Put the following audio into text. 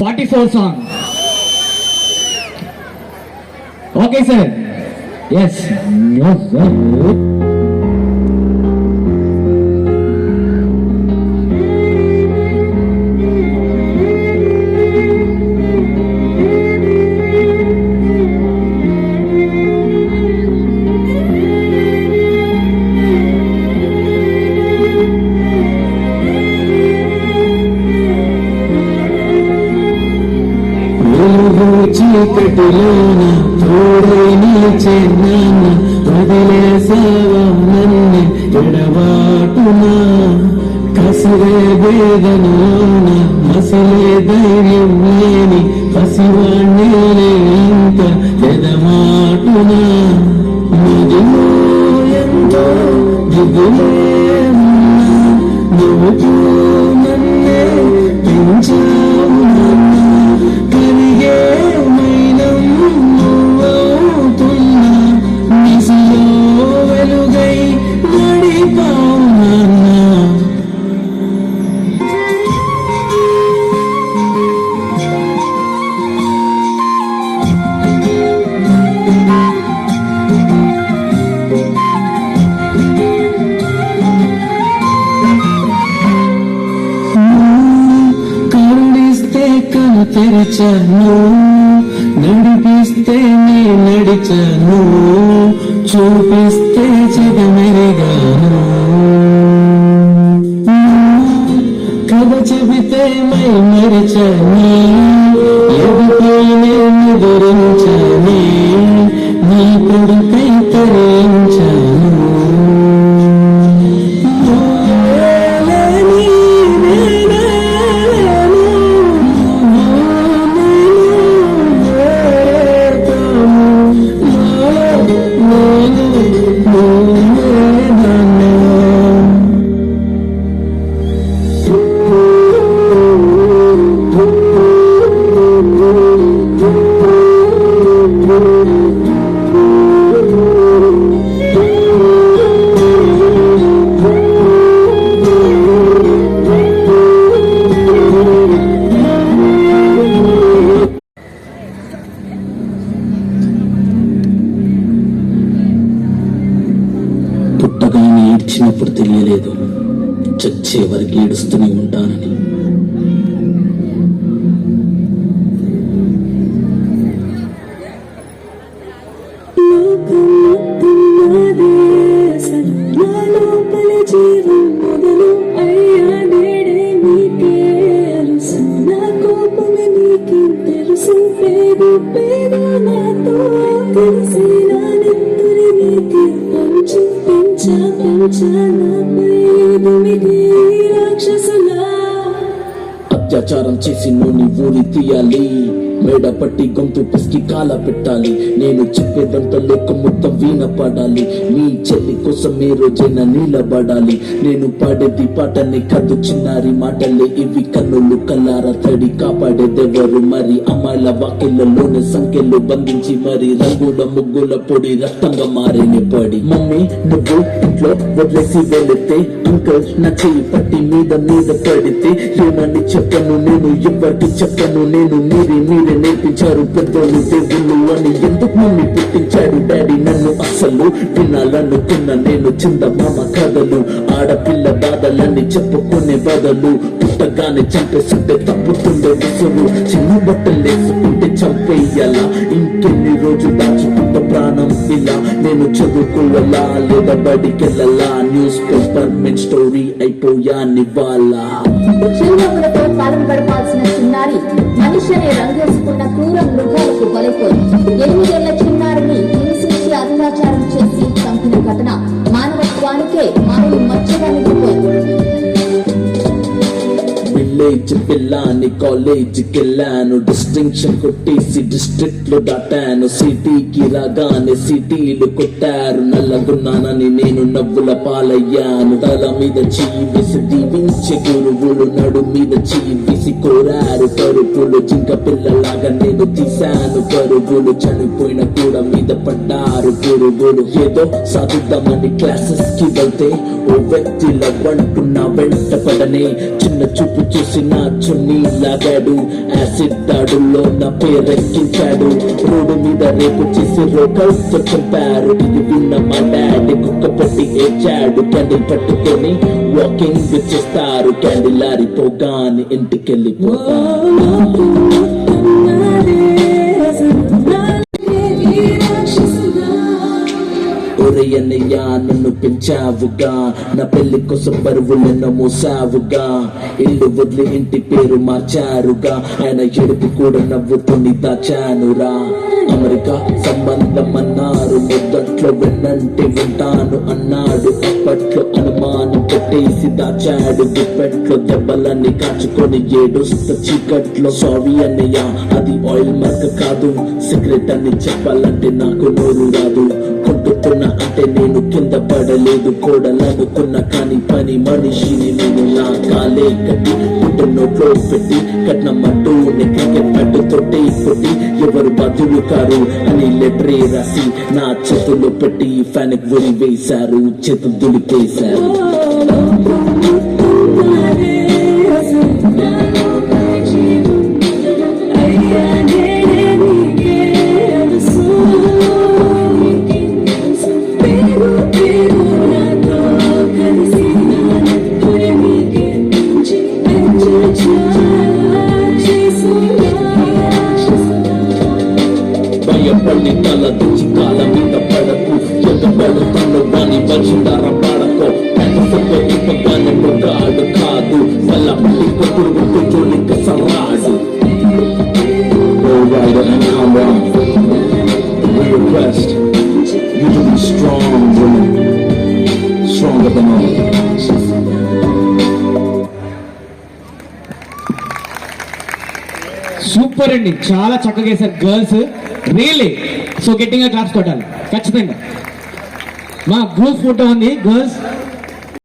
44 song. Okay, sir. Yes. Yes, sir. చీకటిలోన తోడై నిలిచేనాన్న వదిలేసావా నన్ను ఎడబాటునా కసిరే వేదనలోన మసిలే ధైర్యం లేని పసివాణ్ణి ఇంత ఎదమాటునా నిదిలో ఎంతో దిగులే నువ్వు నన్నే పెంచావు తెరిచాను నడిపిస్తే నీ నడిచాను చూపిస్తే జగమెరిగాను కథ చెబితే మై మరిచాను ఎదుపైనే నిదురించాను నీ కొడుకై తరించాను పుట్టగానే ఏడ్చినప్పుడు తెలియలేదు చచ్చే వరకు ఏడుస్తూనే ఉంటానని. అత్యాచారం చేసి నూనె ఊరి తీయాలి, మేడ పట్టి గొంతు పిసికి కాల పెట్టాలి, నేను చెప్పేదంతా లోకం మొత్తం వీణ పాడాలి, మీ చెల్లి కోసం ఏ రోజైనా నిలబడాలి, నేను పాడేది పాటని కదు చిన్నారి మాటలే ఇవి కన్నులు కల్లార తడి కాపాడేదెవరు మరి అమ్మాయిల వాకిళ్లలోని సంఖ్యలు బంధించి మరి రంగుల ముగ్గుల పొడి రక్తంగా మారిన పడి మమ్మీ నువ్వు ఇంట్లో వదిలేసి వెళితే అంకల్ నా చెయ్యి పట్టి మీద పడితే ఏమని చెప్పను నేను ఎవరికి చెప్పను నేను మీరే నేర్పించారు పెద్దలు దేవుళ్ళు అని ఎందుకు మమ్మీ పుట్టించాడు డాడీ నన్ను అసలు వినాలనుకున్న నేను చందమామ కథలు ఆడపిల్ల బాధలన్నీ చెప్పుకునే బదులు పుట్టగానే చంపేస్తుంటే తప్పుతుండే విసులు చిన్న బట్టలు వేసుకుంటే చంపేయాలా ఇంకెన్ని రోజు దాచుకుంట ప్రాణం ఇలా నేను చదువుకోవాలా లేదా బడికెళ్ళాలా న్యూస్ పేపర్ మెన్ స్టోరీ అయిపోయా నివాలా గడపాల్సిన చిన్నారి మనిషిని రంగేసుకున్న క్రూర మృగాలకు బలైపోయింది. 8 ఏళ్ల చిన్నారిని హింసించి అత్యాచారం చేసి చంపిన ఘటన మానవత్వానికే మానవ మచ్చగా నిలిపోయింది. విలేజ్ పిల్లాని కాలేజీకి వెళ్ళాను, డిస్టింక్షన్ కొట్టేసి డిస్ట్రిక్ట్ లో దాటాను, సిటీకి రాగానే సిటీలు కొట్టారు, నల్లగున్నానని నేను నవ్వుల పాలయ్యాను, తల మీద చెయ్యి వేసి దీవించే గురువులు నడు మీద చెయ్యి వేసి కోరారు పరుపులు, జింక పిల్లలాగా నేను తీశాను పరుగులు, చనిపోయిన కూడా మీద పడ్డారు పురుగులు, ఏదో సాధిద్దామని క్లాసెస్ కి వెళ్తే ఓ వ్యక్తిల వంటున్నా వెంట పడనే చిన్న చూపు చూసిన చున్నీ లాగాడు యాసిడ్ దాడుల్లో నా పేరెక్కించాడు రోడ్డు మీద రేపు చేసి రోకల్తో చంపారు ఇది విన్న మా డాడీ కుక్క పట్టి ఏడ్చాడు క్యాండిల్ పట్టుకొని వాకింగ్ చేస్తారు క్యాండిల్ ఆరిపోగానే ఇంటికెళ్ళిపోతాను ఒరేయన్నయ్య నన్ను పెంచావుగా నా పెళ్లి కోసం బరువులెన్నో మోసావుగా ఇల్లు వదిలి ఇంటి పేరు మార్చారుగా ఆయన ఎడుపు కూడా నవ్వుతుంది దాచానురా అమెరికా సంబంధం అన్నారు మొదట్లో వెన్నంటి ఉంటాను అన్నాడు అప్పట్లో అనుమానం పెట్టేసి దాచాడు గుప్పెట్లో దెబ్బలన్నీ కాచుకొని ఏడుస్త చీకట్లో సారీ అన్నయ్య అది ఆయిల్ మార్క్ కాదు సిగరెట్ అని చెప్పాలంటే నాకు నోరు రాదు కొట్టుకున్నా అంటే నేను కింద పడలేదు కోడలనుకున్నా కానీ పని మనిషిని నేను నా కాలే కట్టి పుట్టు నోట్లో పెట్టి కట్నమంటూ క్రికెట్ పట్టు తొట్టి కొట్టి ఎవరు బతులు కారు అని లెటరే రాసి నా చేతుల్లో పెట్టి ఫ్యాన్ గురి వేశారు చేతులు దులిపేశారు భయపడి తల దించి కాల మీద పడకు ఎగబడుతున్న వాణి వజుందార పడకో ఇప్పగానే పొగాడు కాదు వల్ల పట్టి కొట్టుడు జోలిక సరాడు We request you to be strong women, stronger than all. Super అండి, చాలా చక్కగా వేశారు గర్ల్స్, రియల్లీ. సో గట్టిగా క్లాప్స్ కొట్టాలి ఖచ్చితంగా. మా గ్రూప్ ఫోటో ఉంది గర్ల్స్.